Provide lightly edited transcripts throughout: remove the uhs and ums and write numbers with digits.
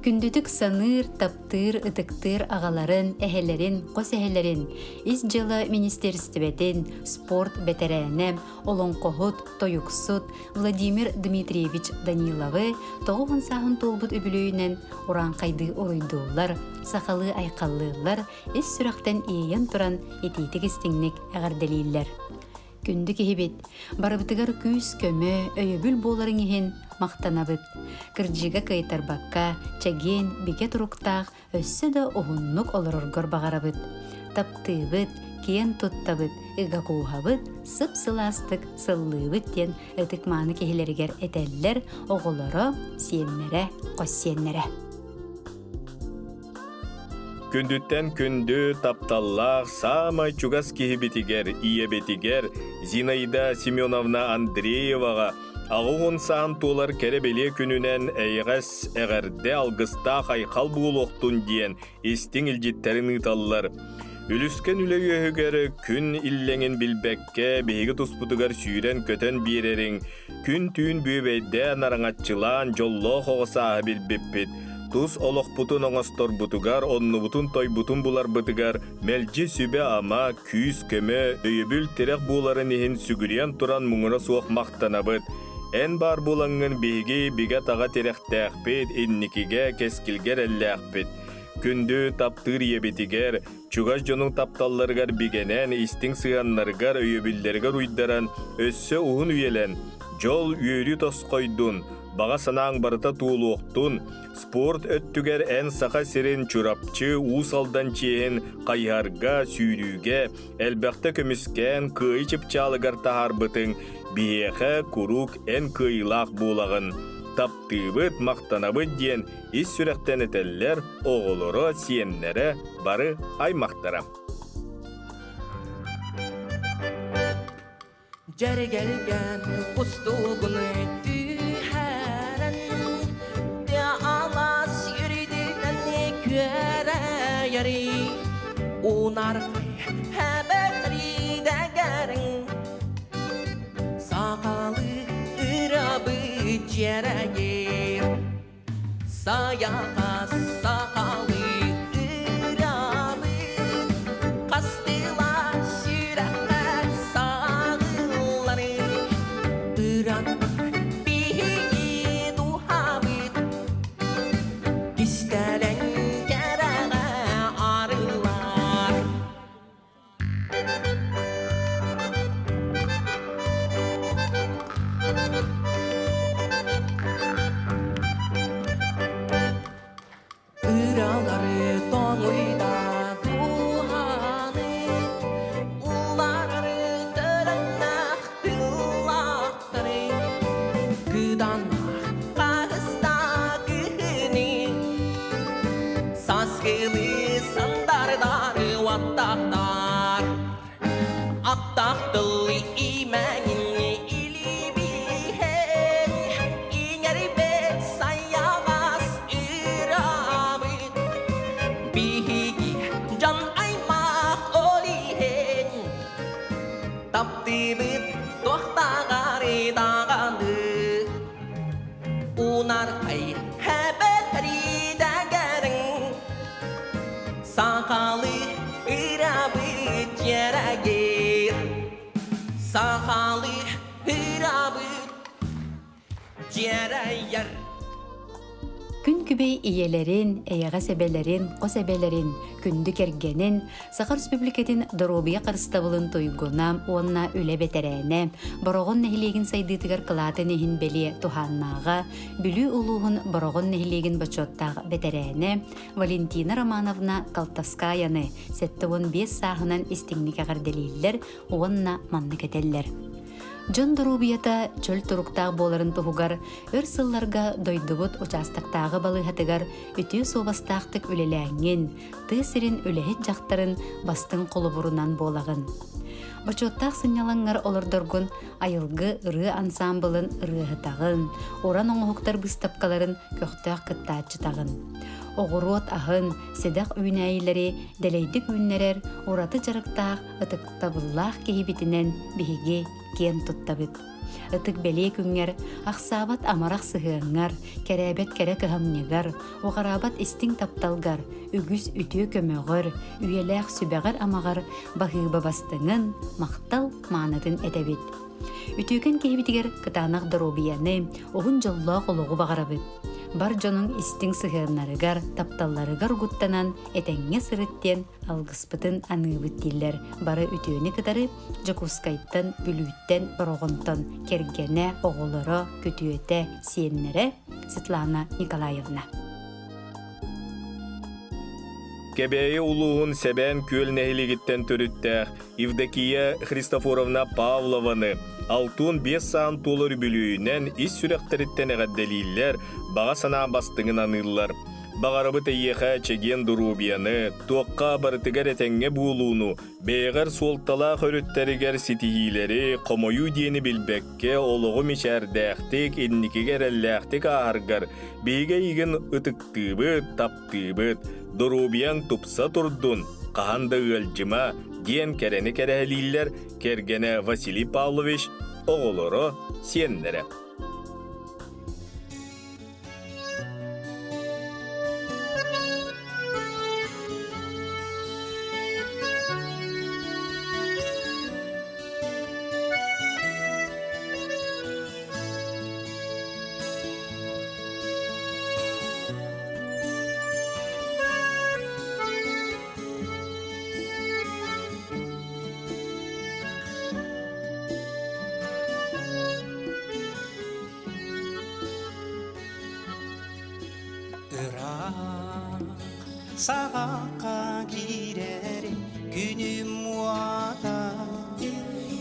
Күндүтүк саныр, таптыр, ытыктыр ағаларын, әхелерин, қос әхелерин, ис жылы министерстветин, спорт бетерәнем, олонқоғыт, тойуксут, Владимир Дмитриевич Даниловы тоғын сағын толбут үбілүйінен уран қайды оройдуылар, сақалы айқаллылар, ис сүрақтен иен туран етейтік істіңнік әғарделейлер. Күнді кехебет, барыбытыгар күз көмі, өйөбіл боларын ехен мақтанабыт. Кырджига кайтарбакка, чаген, бике туруктақ, өссі да оғыннық олырыргор бағарабыт. Таптыбыт, кен туттабыт, ыга куғабыт, сып-сыластык, сыллыбыт тен ытыкманы кехелергер этеллер, оғылары, сиеннере, қоссиеннере. Күндүттен күнді тапталлақ самай чугас кихибетигер, иебетигер Зинаида Семеновна Андрееваға ағуғын саан толар кәребеле күнінен әйғас әғәрде алғыста қайқал бұлуқтун диен естің илжеттерін ұталылар. Үліскен үлі өйігері күн иллеңін білбәкке бейгі тұспутығар сүйрен көтен берерін, күн түйін бөбейді нараңатчылан жолло қоғыса білбеппет. Тус олық бұтын оңастор бұтығар, онны бұтын той бұтын бұлар бұтығар, мәлжі сүбе ама, күйіз көмі, өйебіл терек бұларын ехін сүгірен тұран мұңыра суық мақтанабыд. Ән бар бұлаңын бейге биге таға теректі әқпет, энникіге кескілгер әлі әқпет. Күнді таптыр ебетігер, чугаш жоның тапталларғар бигенен, истің сығанларғар өйебілдергар уйдаран, өссі уғын үйелен, жол үйері тос қойдун, баға санаң барыта туылуқтун, спорт өттігер ән сақа сирен чурапчы усалдан чейін қайхарға, сүйрүүге, әлбәқті көміскен күй чыпчалығар тахар бұтың, биеқі күрук ән кыйлақ болағын. Таптыбыт, мақтанабыт ден, ис сүрәқтен етелер, оғылыры, сиеннері бары аймақтара. Жәрі келген құстуғыны түйәрін, де алас үрдігіне көрі яры, ұнарқы әбәтірі дәгәрін, сақалы ұрабы жерәгер, саяға сақалы ұрабы, қастыла сүрәқләр сағылары, ұратпар бейгі дұхабыт, кістәлән кәрәға арылар. Üralары тоңыйда туғаны, ұлары түріннақ тылақтары, күданнақ қағыста күні, сасқылы сандардары ваттақтар, аттақтылы имәнін илібіхен, иңер бет саяғас ұрабыт, бигі жан аймақ олихен, таптыбыт тоқтағары дағаны, ұнарқай әбәтірі дәгәрін, сақалы ұрабыт жерәгер, сақалы ұрабыт жерәйер. Күн күбей иелерин, эяға себелерин, қос себелерин, күнді кергенин, Сақар Республикатын Доробия қарыстабылын тойгунам, онна үлі бетерәне, бороғын нәхилеген сайдытығар қылаты нехін беле туханнаға, бүлі ұлуғын бороғын нәхилеген бачоттағы бетерәне, Валентина Романовна Калтаскаяны, 7-15 сағынан істіңнік ағарделейлер, онна манны кетеллер. Жон Доробията чөл туруктағы боларын тұғығар, өр сылларға дойдыбыт участақтағы балығатығар үті собастақтық үлеләңген, тысырын үләхет жақтарын бастың қолы бұрынан болағын. Бачоттақ сынялаңар олырдыргын айылғы ұры ансамблын ұрығытағын, оран оңғықтар бұстапқаларын көқтақ кыттачытағын. Оғырот ағын, седақ үйнәйілері, дәлейдік үйнерер, ораты жарықтақ, ұтықтабыллақ кейбітінен бігі кен тұттабыт. ытык беле күңер, ақсабат амарақ сыһыңар, кәрәбет кәрә кыһамнегар, оғарабат истиң тапталгар, үгүс үтүө көмөгөр, үйеләк сүбәгәр амагар, бахыба бастыңын, мақтал маанатын этебит. Үтүгөн киһибитигер кытаанах доробияны, оғын жоллоох олоғу бағарабыт. Бар жонун истиң сыһыаннарыгар, тапталларыгар гуттанан, этеңге сырыттен алгыспытын аныыбыт диллер. Бары үтүөнү кытары жокускайттан, бүлүүттен, борогонтон, кергене, оголоро, күтүөте, сиеннере Светлана Николаевна. Кебеи улуғын сәбән көл нәхилигіттен түріттәқ Евдокия Христофоровна Павлованы алтын 5 саан толыр бүлүүнен ис сүрәқтіріттен әғаддәлейлер баға сана бастыңын анылар. Бағарабы тәйеға чеген дұрубияны, туаққа барытығар әтәңе бұлуыну, бейғар солтала көріттәрігер сетихилері қомойу дені білбәкке олығы мешәрдәқтік, енникегер әлләқтік ағарғар, бейге еген ұтықтыбыт, таптыбыт, дұрубиян тұпса тұрдun, қағанды ғылжыма, ден кәрәні кәрәлейлер, кергені Василий Павлович, оғылыры сеннері. Sağaqa girer günüm muada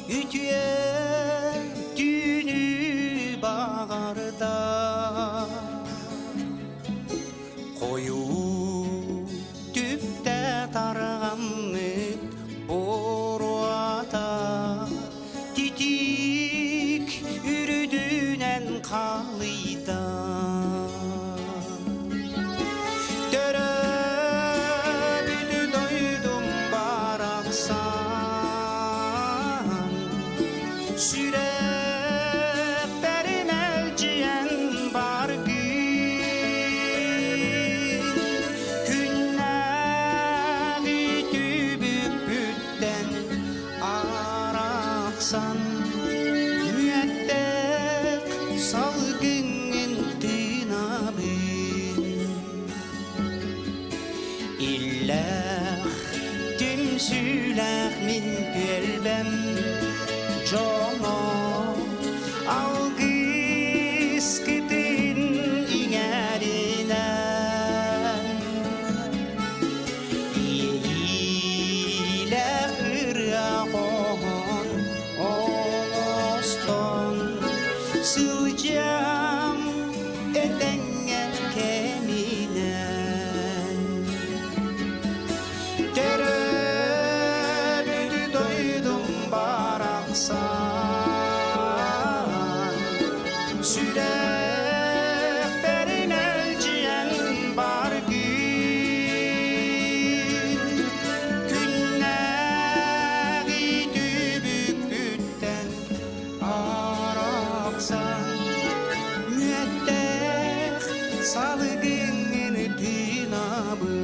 ütüye günü bağırda koyu tüpte tarğanlık boruada titik ürüdünen kalıyda Sülək min gölbəm Jono algıs gidin ingerinden İyle ırağon oloston Sılcam edenler keminen Süreklerin elciyen var gün Günleri dübük bütten araksan Müeddek salgının dinabı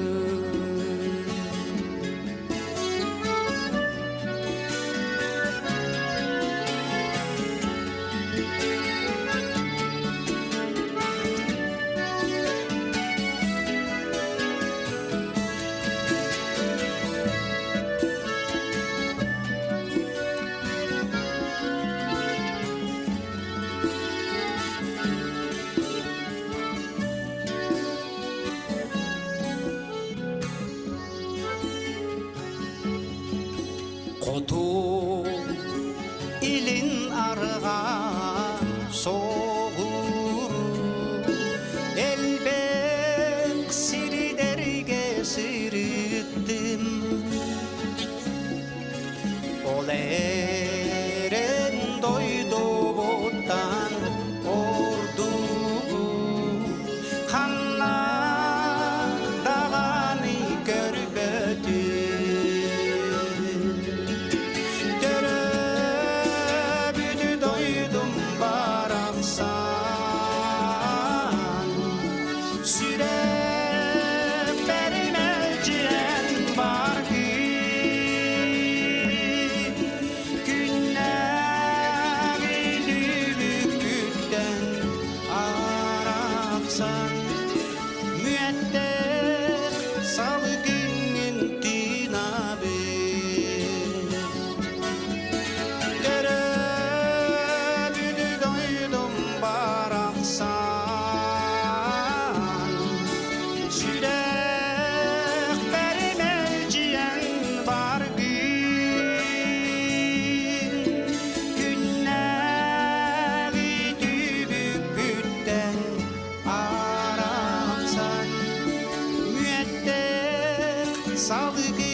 Kotu ilin arga soğur Elbek siriderge sırıttım Ol eren doydu botan ordu Kanla dağını görbödü Doydum salık